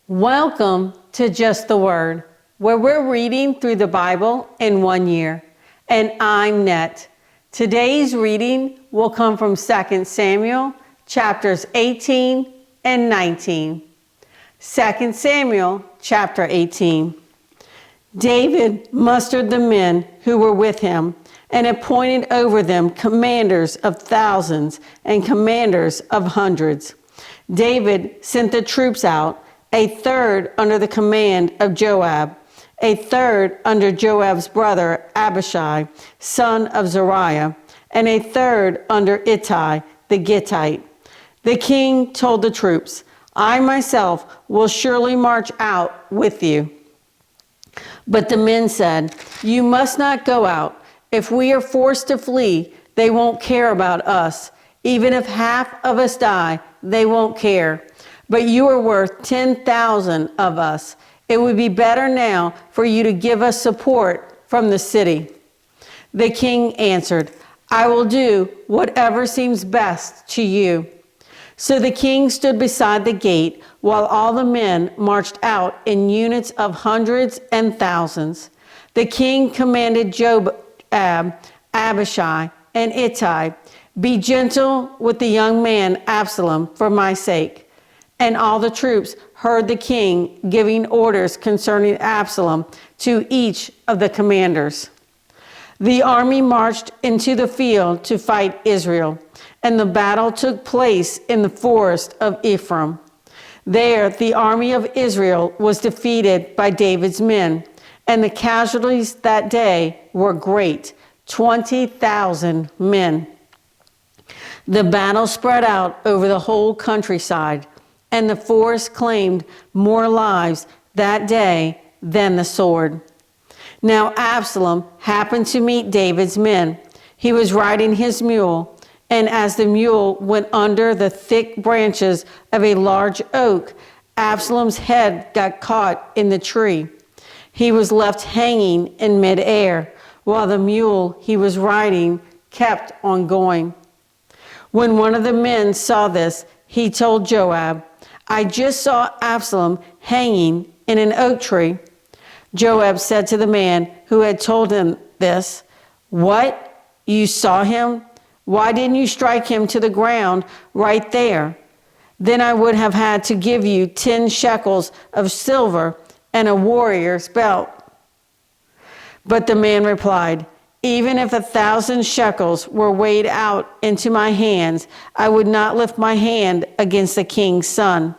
Welcome to Just the Word, where we're reading through the Bible in 1 year. And I'm Net. Today's reading will come from 2 Samuel chapters 18 and 19. 2 Samuel chapter 18. David mustered the men who were with him and appointed over them commanders of thousands and commanders of hundreds. David sent the troops out, a third under the command of Joab, a third under Joab's brother Abishai, son of Zeruiah, and a third under Ittai the Gittite. The king told the troops, "I myself will surely march out with you." But the men said, "You must not go out. If we are forced to flee, they won't care about us. Even if half of us die, they won't care. But you are worth 10,000 of us. It would be better now for you to give us support from the city." The king answered, "I will do whatever seems best to you." So the king stood beside the gate while all the men marched out in units of hundreds and thousands. The king commanded Joab, Abishai, and Ittai, "Be gentle with the young man Absalom for my sake." And all the troops heard the king giving orders concerning Absalom to each of the commanders. The army marched into the field to fight Israel, and the battle took place in the forest of Ephraim. There, the army of Israel was defeated by David's men, and the casualties that day were great, 20,000 men. The battle spread out over the whole countryside, and the forest claimed more lives that day than the sword. Now Absalom happened to meet David's men. He was riding his mule, and as the mule went under the thick branches of a large oak, Absalom's head got caught in the tree. He was left hanging in midair, while the mule he was riding kept on going. When one of the men saw this, he told Joab, "I just saw Absalom hanging in an oak tree." Joab said to the man who had told him this, "What? You saw him? Why didn't you strike him to the ground right there? Then I would have had to give you 10 shekels of silver and a warrior's belt." But the man replied, "Even if 1,000 shekels were weighed out into my hands, I would not lift my hand against the king's son.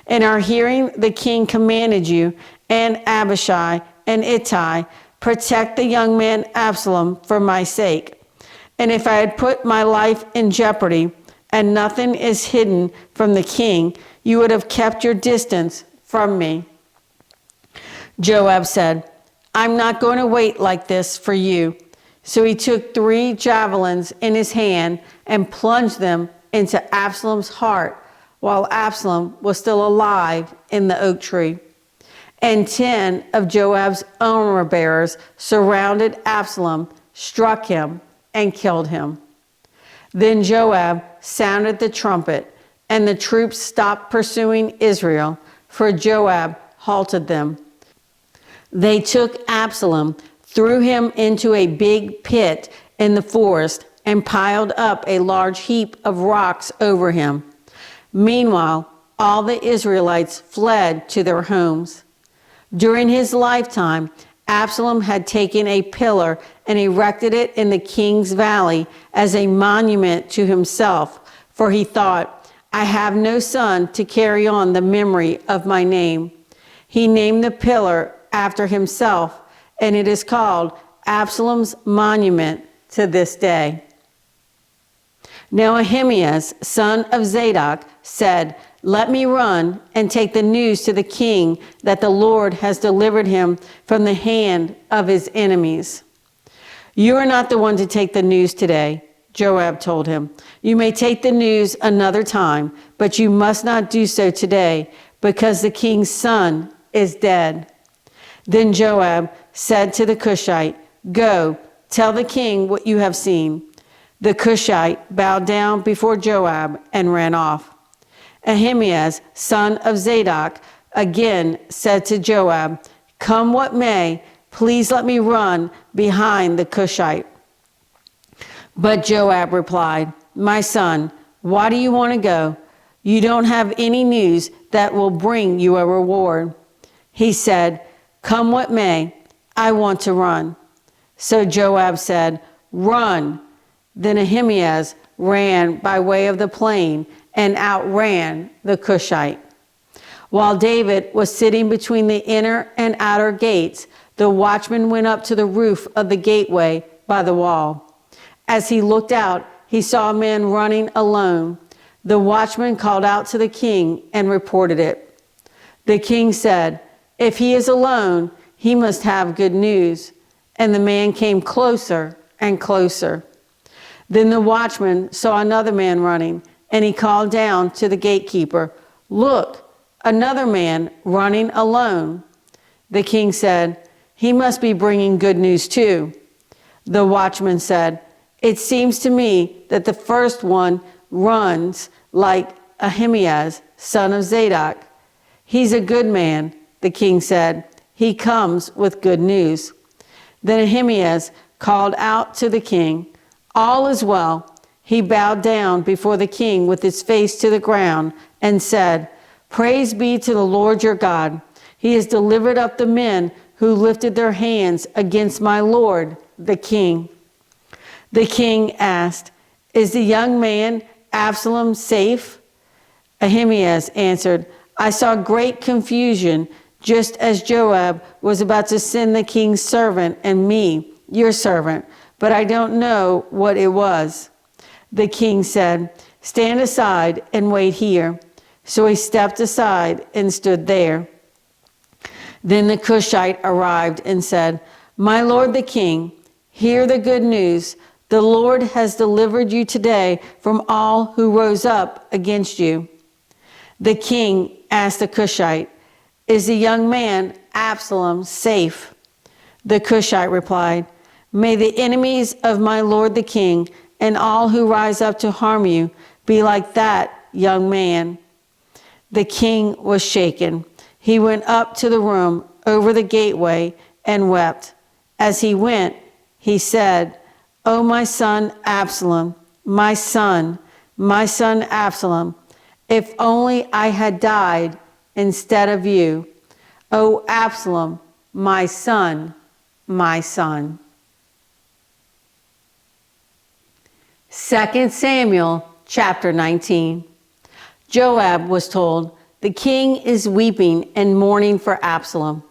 In our hearing, the king commanded you and Abishai and Ittai, protect the young man Absalom for my sake. And if I had put my life in jeopardy, and nothing is hidden from the king, you would have kept your distance from me." Joab said, "I'm not going to wait like this for you." So he took 3 javelins in his hand and plunged them into Absalom's heart while Absalom was still alive in the oak tree. And 10 of Joab's armor bearers surrounded Absalom, struck him, and killed him. Then Joab sounded the trumpet, and the troops stopped pursuing Israel, for Joab halted them. They took Absalom, threw him into a big pit in the forest, and piled up a large heap of rocks over him. Meanwhile, all the Israelites fled to their homes. During his lifetime, Absalom had taken a pillar and erected it in the king's valley as a monument to himself, for he thought, "I have no son to carry on the memory of my name." He named the pillar after himself, and it is called Absalom's monument to this day. Now Ahimaaz, son of Zadok, said, "Let me run and take the news to the king that the Lord has delivered him from the hand of his enemies." "You are not the one to take the news today," Joab told him. "You may take the news another time, but you must not do so today, because the king's son is dead." Then Joab said to the Cushite, "Go, tell the king what you have seen." The Cushite bowed down before Joab and ran off. Ahimaaz, son of Zadok, again said to Joab, "Come what may, please let me run behind the Cushite." But Joab replied, "My son, why do you want to go? You don't have any news that will bring you a reward." He said, "Come what may, I want to run." So Joab said, "Run." Then Ahimaaz ran by way of the plain and outran the Cushite. While David was sitting between the inner and outer gates, the watchman went up to the roof of the gateway by the wall. As he looked out, he saw a man running alone. The watchman called out to the king and reported it. The king said, "If he is alone, he must have good news." And the man came closer and closer. Then the watchman saw another man running, and he called down to the gatekeeper, "Look, another man running alone." The king said, "He must be bringing good news too." The watchman said, "It seems to me that the first one runs like Ahimaaz, son of Zadok." "He's a good man," the king said. "He comes with good news." Then Ahimaaz called out to the king, "All is well." He bowed down before the king with his face to the ground and said, "Praise be to the Lord your God. He has delivered up the men who lifted their hands against my lord, the king." The king asked, "Is the young man Absalom safe?" Ahimaaz answered, "I saw great confusion just as Joab was about to send the king's servant and me, your servant, but I don't know what it was." The king said, "Stand aside and wait here." So he stepped aside and stood there. Then the Cushite arrived and said, "My lord the king, hear the good news. The Lord has delivered you today from all who rose up against you." The king asked the Cushite, "Is the young man Absalom safe?" The Cushite replied, "May the enemies of my lord the king and all who rise up to harm you be like that young man." The king was shaken. He went up to the room over the gateway and wept. As he went, he said, "Oh, my son Absalom, my son Absalom, if only I had died instead of you. Oh, Absalom, my son, my son." 2 Samuel chapter 19. Joab was told, "The king is weeping and mourning for Absalom."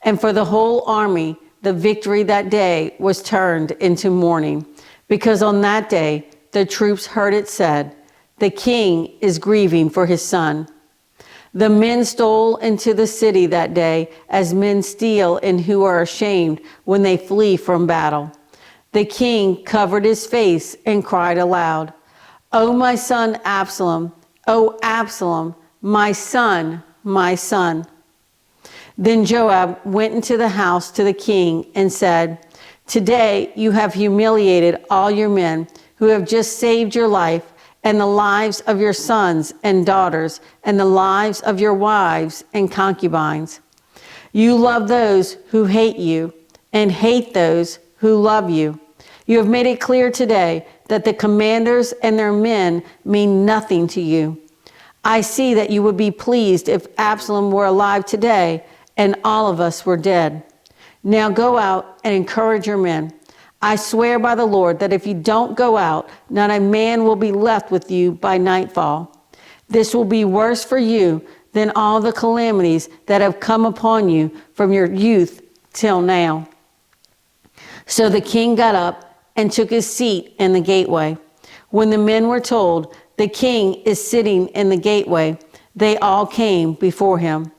And for the whole army, the victory that day was turned into mourning, because on that day the troops heard it said, "The king is grieving for his son." The men stole into the city that day as men steal and who are ashamed when they flee from battle. The king covered his face and cried aloud, "Oh, my son Absalom, oh, Absalom, my son, my son." Then Joab went into the house to the king and said, "Today you have humiliated all your men who have just saved your life and the lives of your sons and daughters and the lives of your wives and concubines. You love those who hate you and hate those who love you. You have made it clear today that the commanders and their men mean nothing to you. I see that you would be pleased if Absalom were alive today and all of us were dead. Now go out and encourage your men. I swear by the Lord that if you don't go out, not a man will be left with you by nightfall. This will be worse for you than all the calamities that have come upon you from your youth till now." So the king got up and took his seat in the gateway. When the men were told, "The king is sitting in the gateway," they all came before him.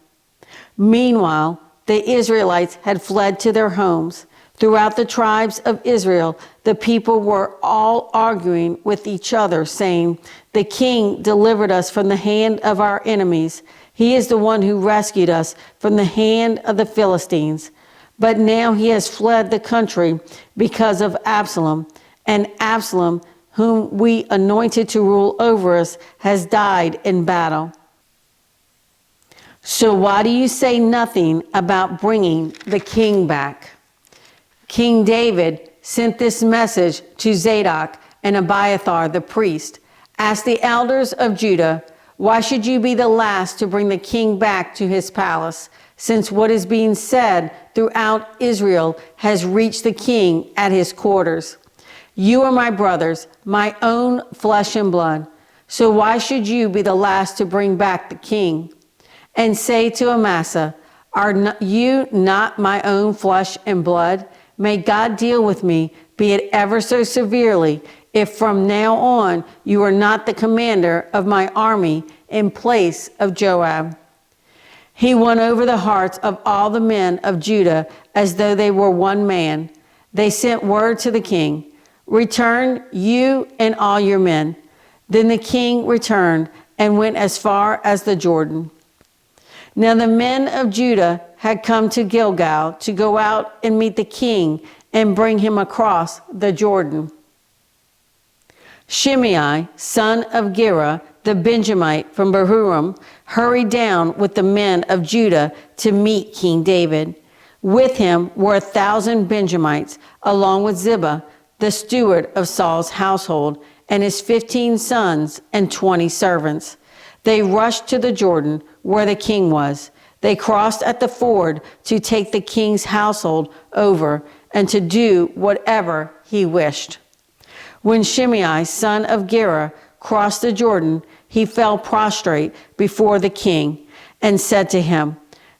Meanwhile, the Israelites had fled to their homes. Throughout the tribes of Israel, the people were all arguing with each other, saying, "The king delivered us from the hand of our enemies. He is the one who rescued us from the hand of the Philistines. But now he has fled the country because of Absalom, and Absalom, whom we anointed to rule over us, has died in battle." So why do you say nothing about bringing the king back?" King David sent this message to Zadok and Abiathar the priest. "Ask the elders of Judah, why should you be the last to bring the king back to his palace, since what is being said throughout Israel has reached the king at his quarters? You are my brothers, my own flesh and blood. So why should you be the last to bring back the king? And say to Amasa, are you not my own flesh and blood? May God deal with me, be it ever so severely, if from now on you are not the commander of my army in place of Joab." He won over the hearts of all the men of Judah as though they were one man. They sent word to the king, "Return, you and all your men." Then the king returned and went as far as the Jordan. Now the men of Judah had come to Gilgal to go out and meet the king and bring him across the Jordan. Shimei, son of Gera, the Benjamite from Bahurim, hurried down with the men of Judah to meet King David. With him were 1,000 Benjamites, along with Ziba, the steward of Saul's household, and his 15 sons and 20 servants. They rushed to the Jordan where the king was. They crossed at the ford to take the king's household over and to do whatever he wished. When Shimei, son of Gera, crossed the Jordan, he fell prostrate before the king and said to him,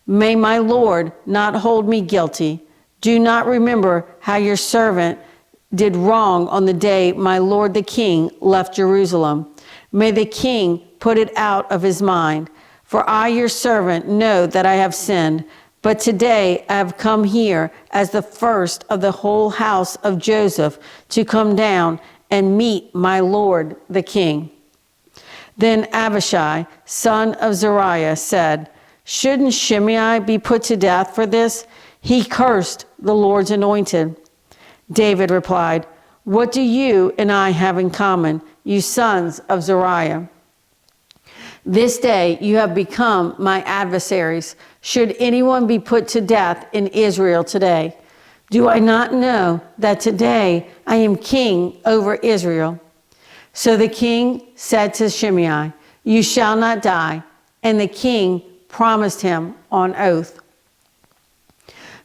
"May my lord not hold me guilty. Do not remember how your servant did wrong on the day my lord the king left Jerusalem. May the king put it out of his mind. For I, your servant, know that I have sinned. But today I have come here as the first of the whole house of Joseph to come down and meet my lord the king." Then Abishai, son of Zeruiah, said, "Shouldn't Shimei be put to death for this? He cursed the Lord's anointed." David replied, "What do you and I have in common, you sons of Zeruiah? This day you have become my adversaries. Should anyone be put to death in Israel today? Do I not know that today I am king over Israel?" So the king said to Shimei, "You shall not die." And the king promised him on oath.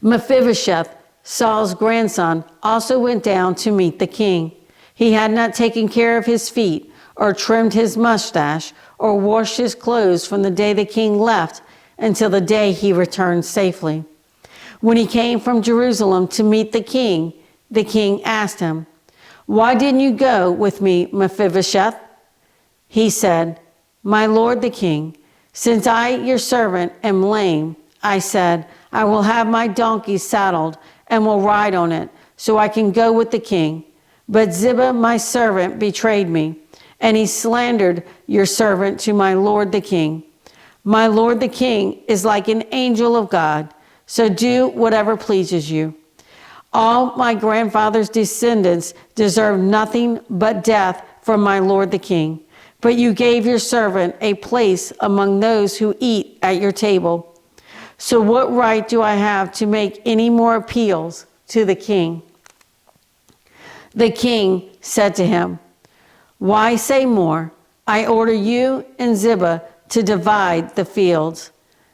Mephibosheth, Saul's grandson, also went down to meet the king. He had not taken care of his feet, or trimmed his mustache, or washed his clothes from the day the king left until the day he returned safely. When he came from Jerusalem to meet the king asked him, "Why didn't you go with me, Mephibosheth?" He said, "My lord the king, since I, your servant, am lame, I said, I will have my donkey saddled and will ride on it, so I can go with the king. But Ziba, my servant, betrayed me, and he slandered your servant to my lord the king. My lord the king is like an angel of God, so do whatever pleases you. All my grandfather's descendants deserve nothing but death from my lord the king. But you gave your servant a place among those who eat at your table. So what right do I have to make any more appeals to the king?" The king said to him, "Why say more? I order you and Ziba to divide the fields."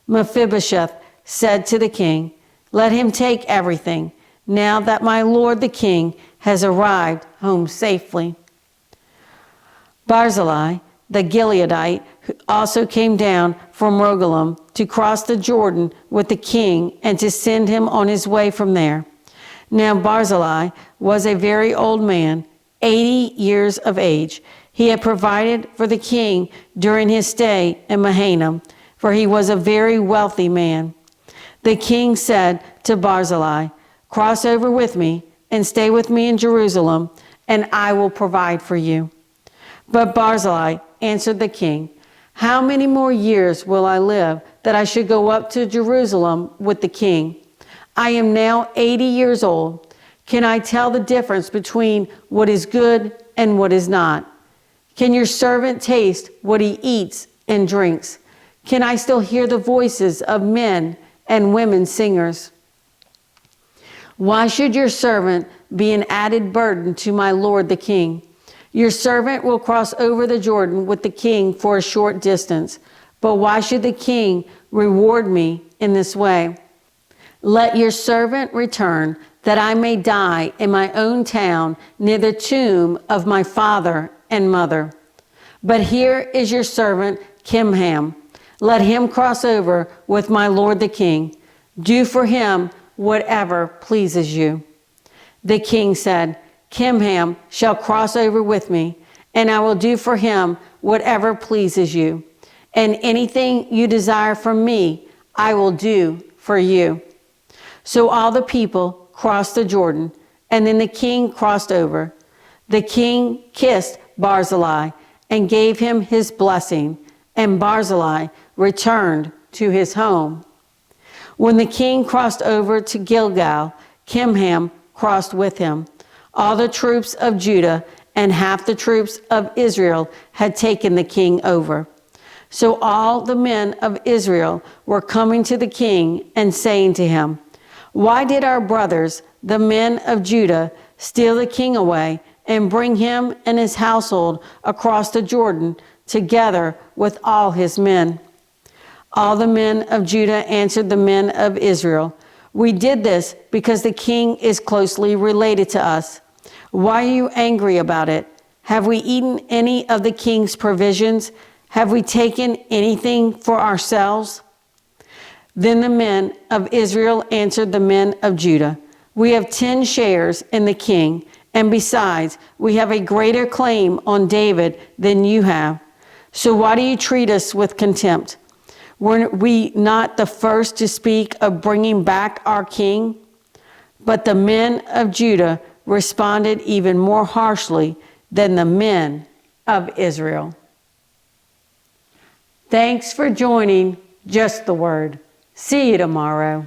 Mephibosheth said to the king, "Let him take everything, now that my lord the king has arrived home safely." Barzillai, the Gileadite, also came down from Rogelim to cross the Jordan with the king and to send him on his way from there. Now Barzillai was a very old man, 80 years of age. He had provided for the king during his stay in Mahanaim, for he was a very wealthy man. The king said to Barzillai, "Cross over with me and stay with me in Jerusalem, and I will provide for you." But Barzillai answered the king, "How many more years will I live that I should go up to Jerusalem with the king? I am now 80 years old. Can I tell the difference between what is good and what is not? Can your servant taste what he eats and drinks? Can I still hear the voices of men and women singers? Why should your servant be an added burden to my lord the king? Your servant will cross over the Jordan with the king for a short distance. But why should the king reward me in this way? Let your servant return, that I may die in my own town near the tomb of my father and mother. But here is your servant Kimham. Let him cross over with my lord the king. Do for him whatever pleases you. The king said, Kimham shall cross over with me, and I will do for him whatever pleases you. And anything you desire from me, I will do for you. So all the people crossed the Jordan, and then the king crossed over. The king kissed Barzillai and gave him his blessing, and Barzillai returned to his home. When the king crossed over to Gilgal, Kimham crossed with him. All the troops of Judah and half the troops of Israel had taken the king over. So all the men of Israel were coming to the king and saying to him, Why did our brothers, the men of Judah, steal the king away and bring him and his household across the Jordan together with all his men? All the men of Judah answered the men of Israel, We did this because the king is closely related to us. Why are you angry about it? Have we eaten any of the king's provisions? Have we taken anything for ourselves? Then the men of Israel answered the men of Judah, We have 10 shares in the king, and besides, we have a greater claim on David than you have. So why do you treat us with contempt? Were we not the first to speak of bringing back our king? But the men of Judah responded even more harshly than the men of Israel. Thanks for joining Just the Word. See you tomorrow.